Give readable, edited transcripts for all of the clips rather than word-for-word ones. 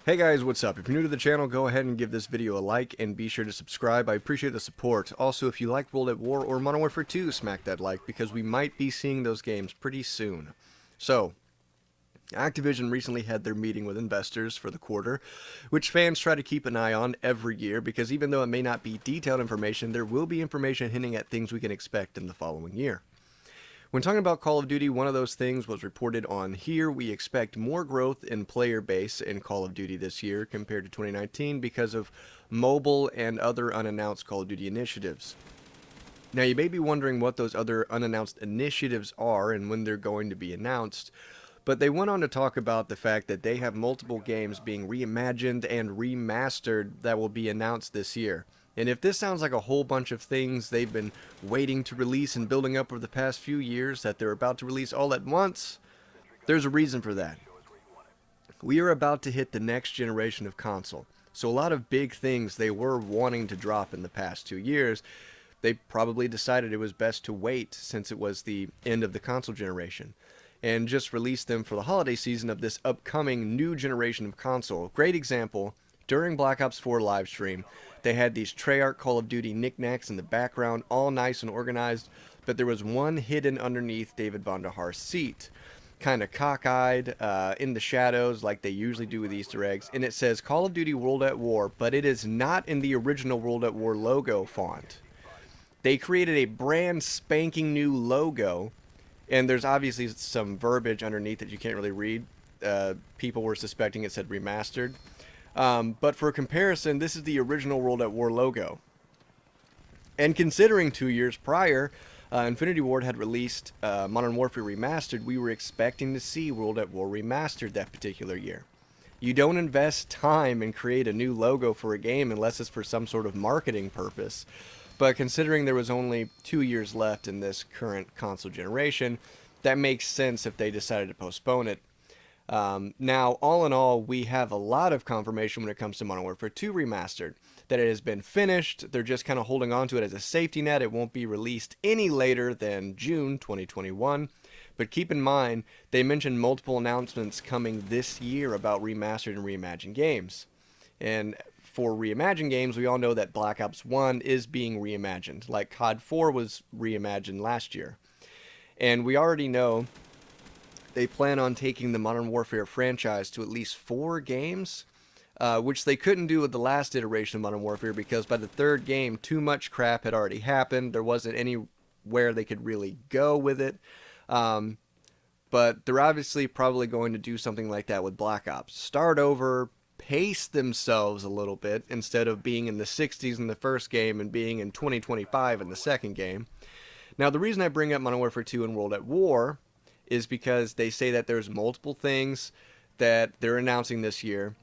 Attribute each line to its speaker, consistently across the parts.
Speaker 1: Hey guys, what's up? If you're new to the channel, go ahead and give this video a like and be sure to subscribe. I appreciate the support. Also, if you like World at War or Modern Warfare 2, smack that like because we might be seeing those games pretty soon. So, Activision recently had their meeting with investors for the quarter, which fans try to keep an eye on every year because even though it may not be detailed information, there will be information hinting at things we can expect in the following year. When talking about Call of Duty, one of those things was reported on here. We expect more growth in player base in Call of Duty this year compared to 2019 because of mobile and other unannounced Call of Duty initiatives. Now, you may be wondering what those other unannounced initiatives are and when they're going to be announced, but they went on to talk about the fact that they have multiple games being reimagined and remastered that will be announced this year. And if this sounds like a whole bunch of things they've been waiting to release and building up over the past few years that they're about to release all at once, there's a reason for that. We are about to hit the next generation of console. So a lot of big things they were wanting to drop in the past 2 years, they probably decided it was best to wait since it was the end of the console generation and just release them for the holiday season of this upcoming new generation of console. Great example, during Black Ops 4 livestream, they had these Treyarch Call of Duty knickknacks in the background, all nice and organized, but there was one hidden underneath David Vonderhaar's seat, kind of cockeyed, in the shadows like they usually do with Easter eggs, and it says Call of Duty World at War, but it is not in the original World at War logo font. They created a brand spanking new logo, and there's obviously some verbiage underneath that you can't really read. People were suspecting it said remastered. But for comparison, this is the original World at War logo. And considering 2 years prior, Infinity Ward had released Modern Warfare Remastered, we were expecting to see World at War Remastered that particular year. You don't invest time and create a new logo for a game unless it's for some sort of marketing purpose. But considering there was only 2 years left in this current console generation, that makes sense if they decided to postpone it. Now, all in all, we have a lot of confirmation when it comes to Modern Warfare 2 Remastered, that it has been finished. They're just kind of holding on to it as a safety net. It won't be released any later than June 2021. But keep in mind, they mentioned multiple announcements coming this year about remastered and reimagined games. And for reimagined games, we all know that Black Ops 1 is being reimagined, like COD 4 was reimagined last year. And we already know they plan on taking the Modern Warfare franchise to at least 4 games, which they couldn't do with the last iteration of Modern Warfare because by the third game, too much crap had already happened. There wasn't anywhere they could really go with it. But they're obviously probably going to do something like that with Black Ops. Start over, pace themselves a little bit instead of being in the 60s in the first game and being in 2025 in the second game. Now, the reason I bring up Modern Warfare 2 and World at War is because they say that there's multiple things that they're announcing this year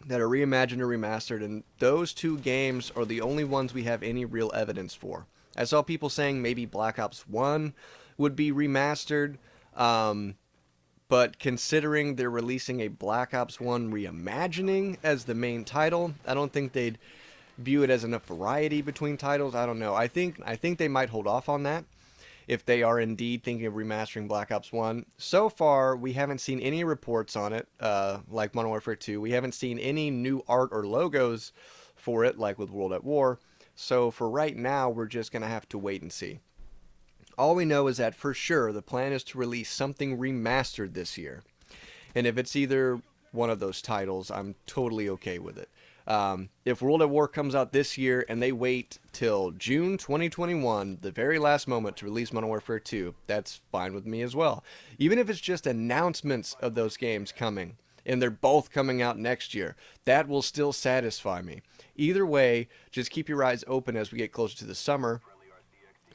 Speaker 1: that are reimagined or remastered, and those 2 games are the only ones we have any real evidence for. I saw people saying maybe Black Ops 1 would be remastered, but considering they're releasing a Black Ops 1 reimagining as the main title, I don't think they'd view it as enough variety between titles. I don't know. I think they might hold off on that if they are indeed thinking of remastering Black Ops 1. So far, we haven't seen any reports on it, like Modern Warfare 2. We haven't seen any new art or logos for it, like with World at War. So for right now, we're just going to have to wait and see. All we know is that for sure, the plan is to release something remastered this year. And if it's either one of those titles, I'm totally okay with it. If World at War comes out this year and they wait till June 2021, the very last moment to release Modern Warfare 2, that's fine with me as well. Even if it's just announcements of those games coming, and they're both coming out next year, that will still satisfy me. Either way, just keep your eyes open as we get closer to the summer,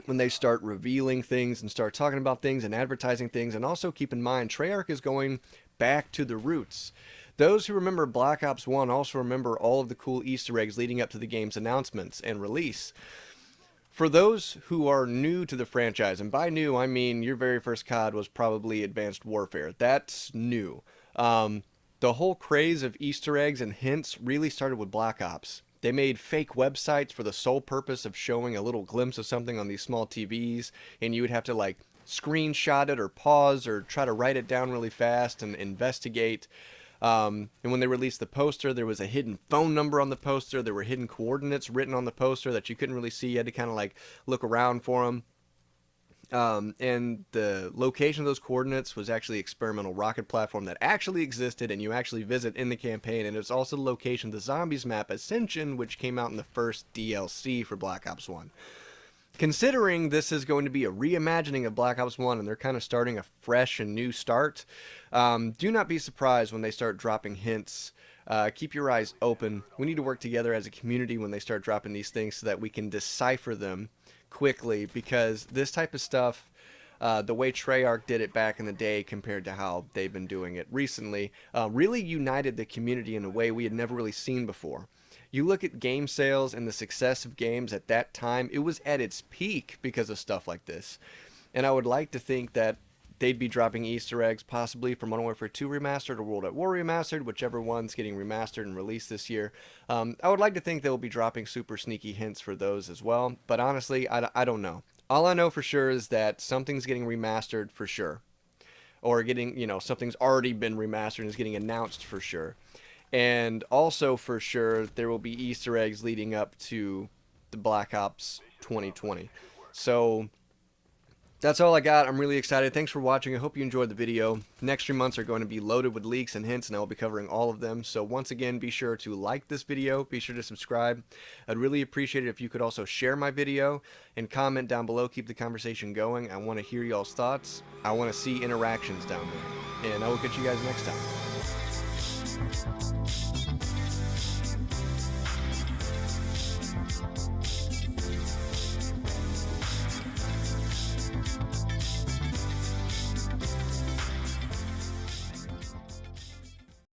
Speaker 1: when they start revealing things and start talking about things and advertising things. And also keep in mind, Treyarch is going back to the roots. Those who remember Black Ops 1 also remember all of the cool Easter eggs leading up to the game's announcements and release. For those who are new to the franchise, and by new I mean your very first COD was probably Advanced Warfare, that's new. The whole craze of Easter eggs and hints really started with Black Ops. They made fake websites for the sole purpose of showing a little glimpse of something on these small TVs, and you would have to screenshot it or pause or try to write it down really fast and investigate. And when they released the poster, there was a hidden phone number on the poster. There were hidden coordinates written on the poster that you couldn't really see. You had to kind of like look around for them. And the location of those coordinates was actually an experimental rocket platform that actually existed and you actually visit in the campaign. And it's also the location of the zombies map Ascension, which came out in the first DLC for Black Ops 1. Considering this is going to be a reimagining of Black Ops 1 and they're kind of starting a fresh and new start, do not be surprised when they start dropping hints. Keep your eyes open. We need to work together as a community when they start dropping these things so that we can decipher them quickly, because this type of stuff, the way Treyarch did it back in the day compared to how they've been doing it recently, really united the community in a way we had never really seen before. You look at game sales and the success of games at that time, it was at its peak because of stuff like this. And I would like to think that they'd be dropping Easter eggs possibly for Modern Warfare 2 Remastered or World at War Remastered, whichever one's getting remastered and released this year. I would like to think they'll be dropping super sneaky hints for those as well, but honestly, I don't know. All I know for sure is that something's getting remastered for sure. Or getting, something's already been remastered and is getting announced for sure. And also for sure, there will be Easter eggs leading up to the Black Ops 2020. So that's all I got. I'm really excited. Thanks for watching. I hope you enjoyed the video. Next 3 months are going to be loaded with leaks and hints, and I will be covering all of them. So once again, be sure to like this video. Be sure to subscribe. I'd really appreciate it if you could also share my video and comment down below. Keep the conversation going. I want to hear y'all's thoughts. I want to see interactions down there. And I will catch you guys next time.